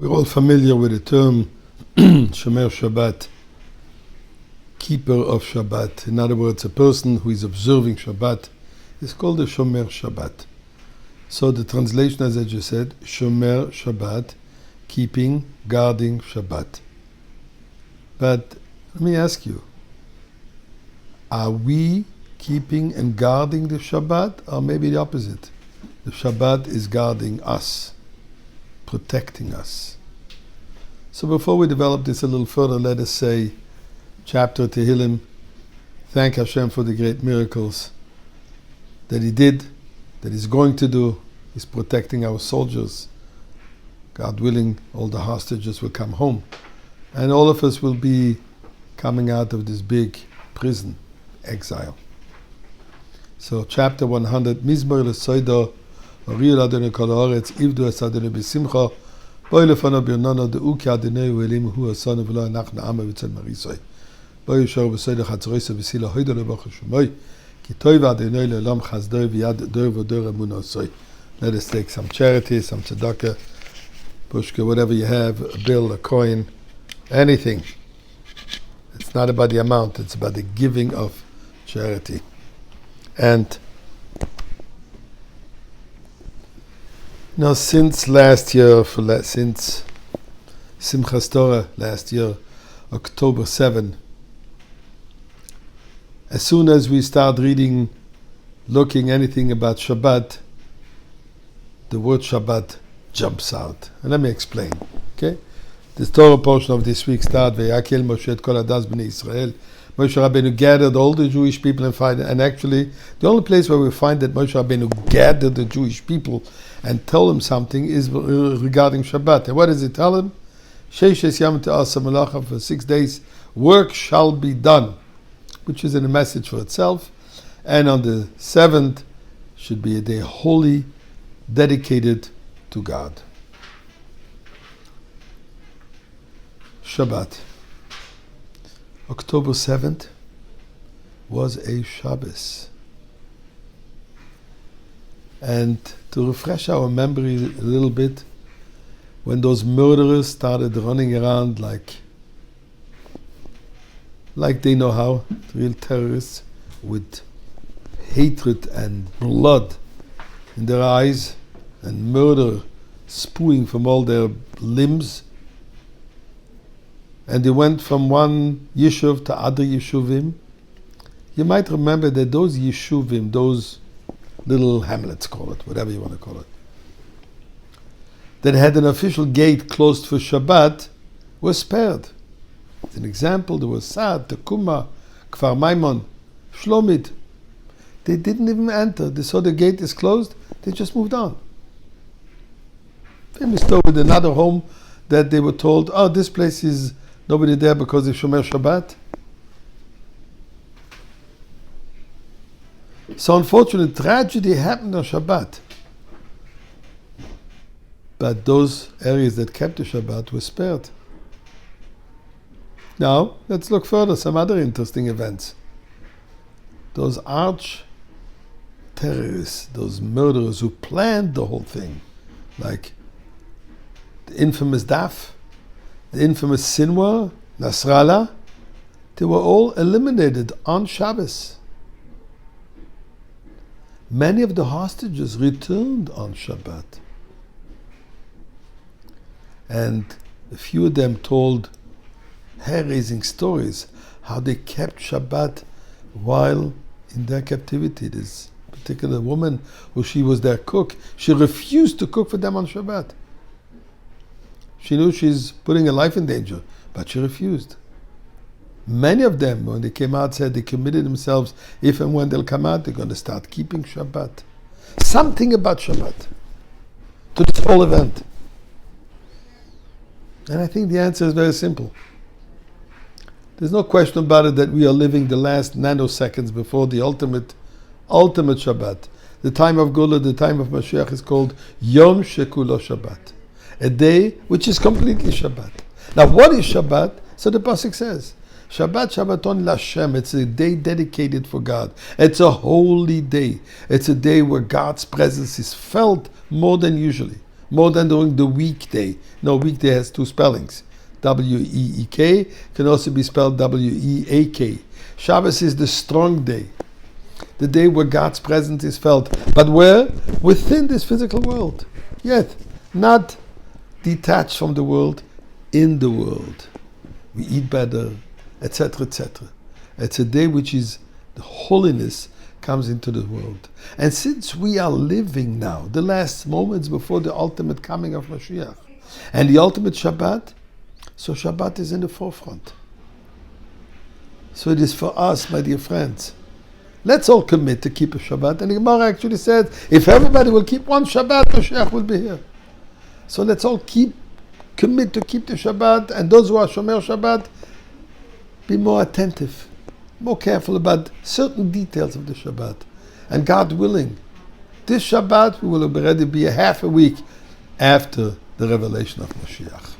We're all familiar with the term Shomer Shabbat, keeper of Shabbat. In other words, a person who is observing Shabbat is called a Shomer Shabbat. So the translation, as I just said, Shomer Shabbat, keeping, guarding Shabbat. But let me ask you, are we keeping and guarding the Shabbat, or maybe the opposite? The Shabbat is guarding us, protecting us. So before we develop this a little further, let us say, chapter Tehillim, thank Hashem for the great miracles that He did, that He's going to do. He's protecting our soldiers. God willing, all the hostages will come home. And all of us will be coming out of this big prison, exile. So chapter 100, Mizmor l'Soida, Oriyel Adonai kol haaretz, Ivdu es Adonai b'simcha, Boi lefanav birnana de'u ki Adonai hu elim hu asanu v'lo anachna ama v'tzel marisoi. Boi yishor v'soida chatzoroisa v'sila hoida le'bach hashemoi, ki toiv Adonai le'olam chazdoi v'yad dor v'dor emunasoi. Let us take some charity, some tzedakah, pushka, whatever you have, a bill, a coin, anything. It's not about the amount, it's about the giving of charity. And now, since last year, since Simchas Torah last year, October 7, as soon as we start reading, looking anything about Shabbat, the word Shabbat jumps out. And let me explain. Okay? The Torah portion of this week starts, Vayakel Moshe et kol hadas b'nei Israel. Moshe Rabbeinu gathered all the Jewish people and actually, the only place where we find that Moshe Rabbeinu gathered the Jewish people and told them something is regarding Shabbat. And what does it tell them? Sheishes yam te'asa melacha, for 6 days, work shall be done, which is in a message for itself. And on the 7th should be a day holy, dedicated to God. Shabbat. October 7th was a Shabbos. And to refresh our memory a little bit, when those murderers started running around like they know how, real terrorists, with hatred and blood in their eyes and murder spewing from all their limbs, and they went from one yishuv to other yishuvim. You might remember that those yishuvim, those little hamlets, call it, whatever you want to call it, that had an official gate closed for Shabbat, were spared. As an example, there was Saad, Tekuma, Kfar Maimon, Shlomit. They didn't even enter. They saw the gate is closed, they just moved on. Famous story with another home that they were told, oh, this place is nobody there because of Shomer Shabbat. So unfortunately, tragedy happened on Shabbat. But those areas that kept the Shabbat were spared. Now, let's look further, some other interesting events. Those arch terrorists, those murderers who planned the whole thing, like the infamous Daf, the infamous Sinwar, Nasrallah, they were all eliminated on Shabbos. Many of the hostages returned on Shabbat. And a few of them told hair-raising stories how they kept Shabbat while in their captivity. This particular woman, who she was their cook, she refused to cook for them on Shabbat. She knew she's putting her life in danger, but she refused. Many of them, when they came out, said they committed themselves, if and when they'll come out, they're going to start keeping Shabbat. Something about Shabbat to this whole event. And I think the answer is very simple. There's no question about it that we are living the last nanoseconds before the ultimate Shabbat. The time of Gula, the time of Mashiach is called Yom Shekulo Shabbat. A day which is completely Shabbat. Now what is Shabbat? So the Pasuk says, Shabbat Shabbaton Lashem. It's a day dedicated for God. It's a holy day. It's a day where God's presence is felt more than usually. more than during the weekday. No, weekday has two spellings. W-E-E-K can also be spelled W-E-A-K. Shabbos is the strong day, the day where God's presence is felt, but where? Within this physical world, yet not detached from the world, in the world. We eat better, etc., etc. It's a day which is the holiness comes into the world. And since we are living now, the last moments before the ultimate coming of Mashiach, and the ultimate Shabbat, so Shabbat is in the forefront. So it is for us, my dear friends. Let's all commit to keep a Shabbat. And the Gemara actually says, if everybody will keep one Shabbat, Mashiach will be here. So let's all commit to keep the Shabbat, and those who are Shomer Shabbat, be more attentive, more careful about certain details of the Shabbat. And God willing, this Shabbat we will already be a half a week after the revelation of Mashiach.